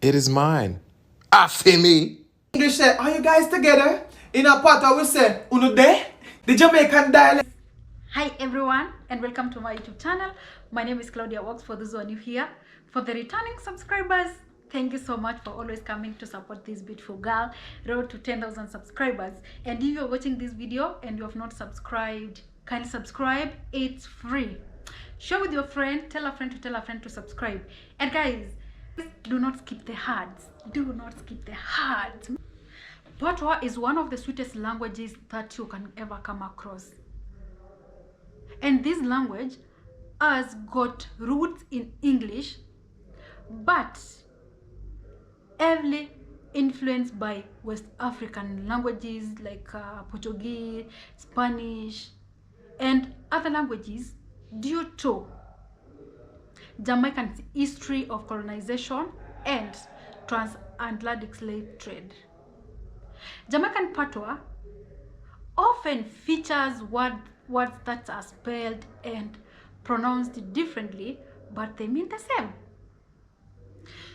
It is mine. Afimi. English say, are you guys together? In a Patwa we say, unu de? The Jamaican dialect. Hi everyone and welcome to my YouTube channel. My name is Claudia Walks for those who are new here. For the returning subscribers, thank you so much for always coming to support this beautiful girl. Road to 10,000 subscribers. And if you're watching this video and you have not subscribed, kindly subscribe. It's free. Share with your friend, tell a friend to tell a friend to subscribe. And guys, do not skip the ads. Do not skip the ads. Patwa is one of the sweetest languages that you can ever come across. And this language has got roots in English, but heavily influenced by West African languages like Portuguese, Spanish, and other languages due to Jamaican history of colonization and transatlantic slave trade. Jamaican Patwa often features words that are spelled and pronounced differently, but they mean the same.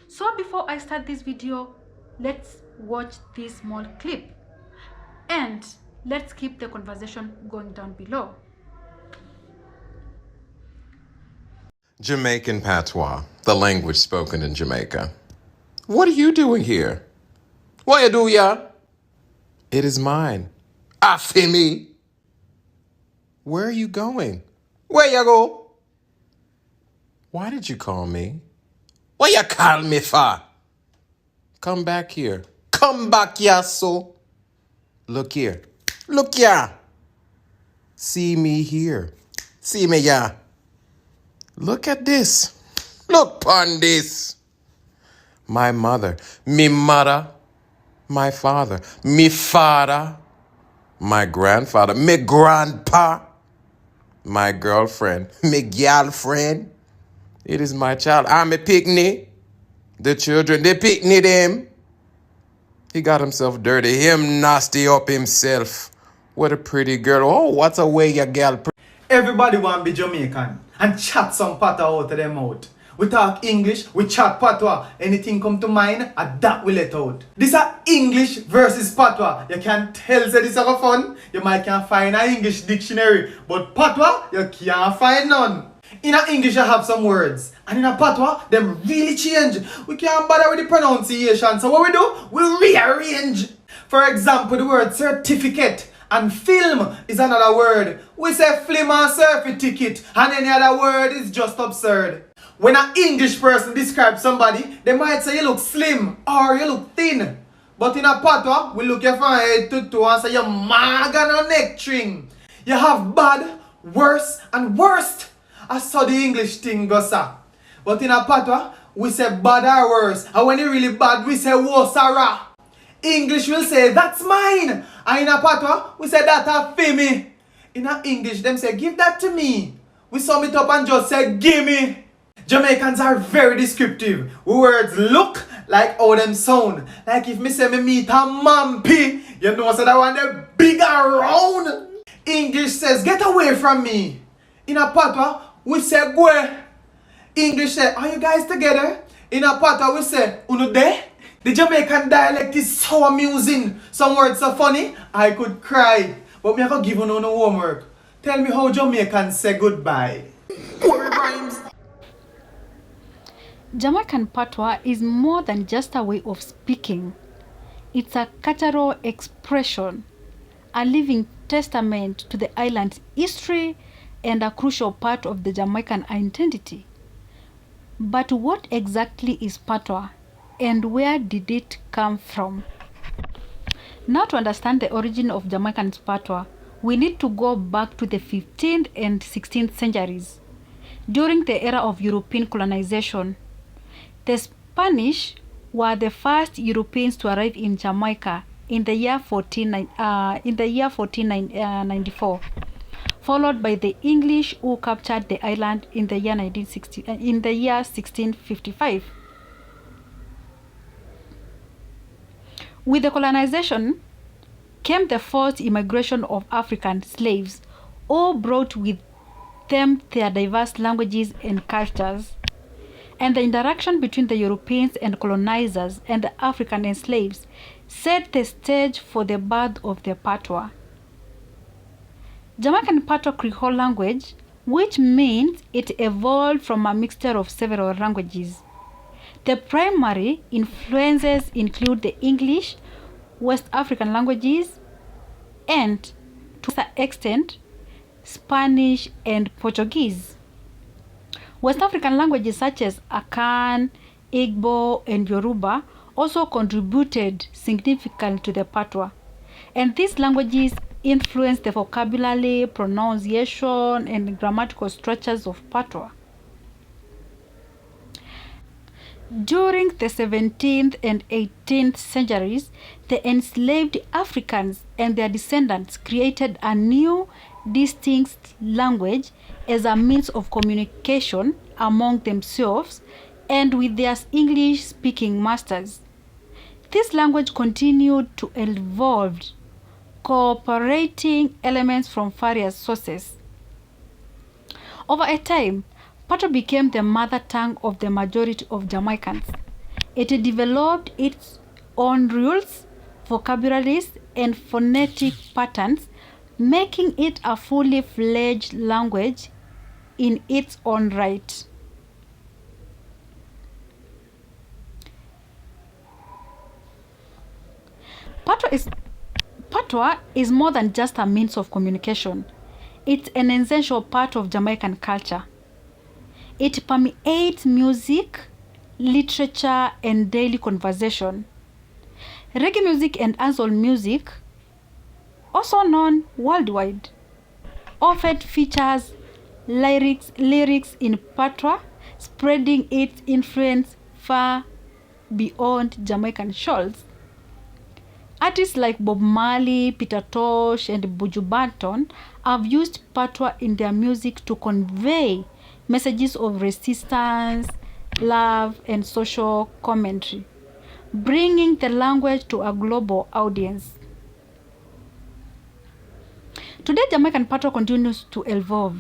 So before I start this video, let's watch this small clip and let's keep the conversation going down below. Jamaican Patois, the language spoken in Jamaica. What are you doing here? What you do, ya? It is mine. Afimi. Where are you going? Where you go? Why did you call me? What you call me for? Come back here. Come back here, so. Look here. Look here. See me here. See me here. Look at this. Look upon this. My mother. Me mother. My father. Me father. My grandfather. Me grandpa. My girlfriend. Me girlfriend. It is my child. I'm a picnic. The children, they picnic them. He got himself dirty. Him nasty up himself. What a pretty girl. Oh, what a way your girl. Everybody want to be Jamaican and chat some Patwa out of them out. We talk English, we chat Patwa. Anything come to mind, and that we let out. This are English versus Patwa. You can tell that this is a fun. You might can't find an English dictionary, but Patwa, you can't find none. In a English, you have some words, and in a Patwa, them really change. We can't bother with the pronunciation, so what we do? We rearrange. For example, the word certificate and film is another word. We say film and surfing ticket, and any other word is just absurd. When an English person describes somebody, they might say you look slim or you look thin. But in a Patwa, we look you from head to toe and say you're mag and a neck string. You have bad, worse, and worst. I saw the English thing goes up. But in a Patwa, we say bad or worse. And when it's really bad, we say wosara. English will say that's mine. And in a Patwa, we say that a fimi. In a English, them say give that to me. We sum it up and just say gimme. Jamaicans are very descriptive. Words look like how them sound. Like if me say me meet a mampy, you know so that one they big and round. English says get away from me. In a Patwa, we say gwe. English say, are you guys together? In a Patwa, we say unu de? The Jamaican dialect is so amusing. Some words are funny, I could cry. But me I could give you no homework. Tell me how Jamaicans say goodbye. Jamaican Patwa is more than just a way of speaking. It's a cultural expression, a living testament to the island's history and a crucial part of the Jamaican identity. But what exactly is Patwa and where did it come from? Now to understand the origin of Jamaican Patwa, we need to go back to the 15th and 16th centuries. During the era of European colonization, the Spanish were the first Europeans to arrive in Jamaica in the year 1494, followed by the English who captured the island in the year 1655. With the colonization came the forced immigration of African slaves, all brought with them their diverse languages and cultures. and the interaction between the Europeans and colonizers and the African enslaved set the stage for the birth of the Patwa. Jamaican Patwa Creole language, which means it evolved from a mixture of several languages. The primary influences include the English, West African languages, and, to a certain extent, Spanish and Portuguese. West African languages such as Akan, Igbo, and Yoruba also contributed significantly to the Patwa, and these languages influenced the vocabulary, pronunciation, and grammatical structures of Patwa. During the 17th and 18th centuries, the enslaved Africans and their descendants created a new, distinct language as a means of communication among themselves and with their English-speaking masters. This language continued to evolve, cooperating elements from various sources. Over a time, Patwa became the mother tongue of the majority of Jamaicans. It developed its own rules, vocabularies, and phonetic patterns, making it a fully fledged language in its own right. Patwa is more than just a means of communication. It's an essential part of Jamaican culture. It permeates music, literature, and daily conversation. Reggae music and dancehall music, also known worldwide, often features lyrics in Patwa, spreading its influence far beyond Jamaican shores. Artists like Bob Marley, Peter Tosh, and Buju Banton have used Patwa in their music to convey messages of resistance, love, and social commentary, bringing the language to a global audience. Today, Jamaican Patwa continues to evolve,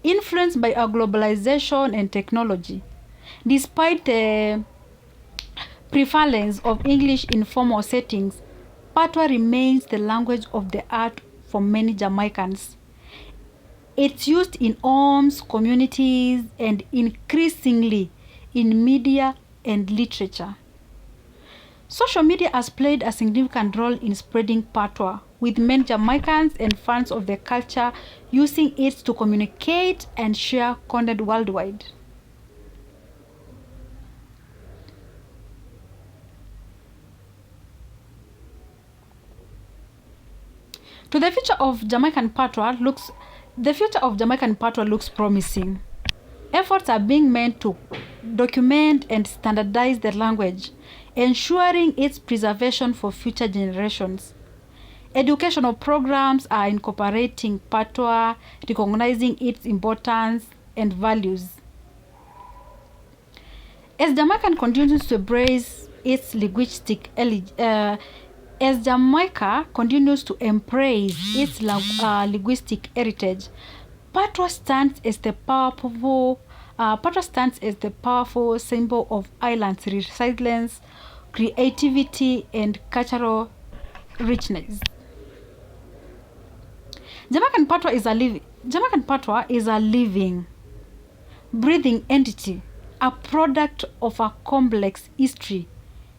influenced by our globalization and technology. Despite the prevalence of English in formal settings, Patwa remains the language of the heart for many Jamaicans. It's used in homes, communities, and increasingly in media and literature. Social media has played a significant role in spreading Patwa, with many Jamaicans and fans of the culture using it to communicate and share content worldwide. The future of Jamaican Patwa looks promising. Efforts are being made to document and standardize the language, ensuring its preservation for future generations. Educational programs are incorporating Patwa, recognizing its importance and values. As Jamaica continues to embrace its linguistic heritage, Patwa stands as the powerful symbol of island's resilience, creativity, and cultural richness. Jamaican Patwa is a living, breathing entity, a product of a complex history,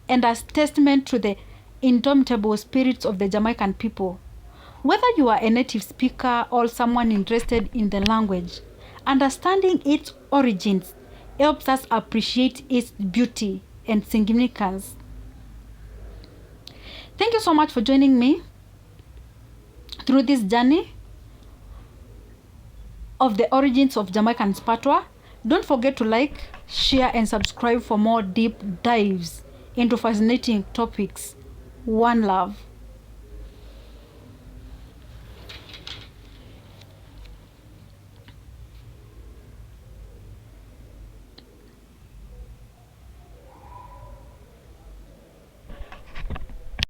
and a testament to the indomitable spirits of the Jamaican people. Whether you are a native speaker or someone interested in the language, understanding its origins helps us appreciate its beauty and significance. Thank you so much for joining me through this journey of the origins of Jamaican Patwa. Don't forget to like, share, and subscribe for more deep dives into fascinating topics. One love.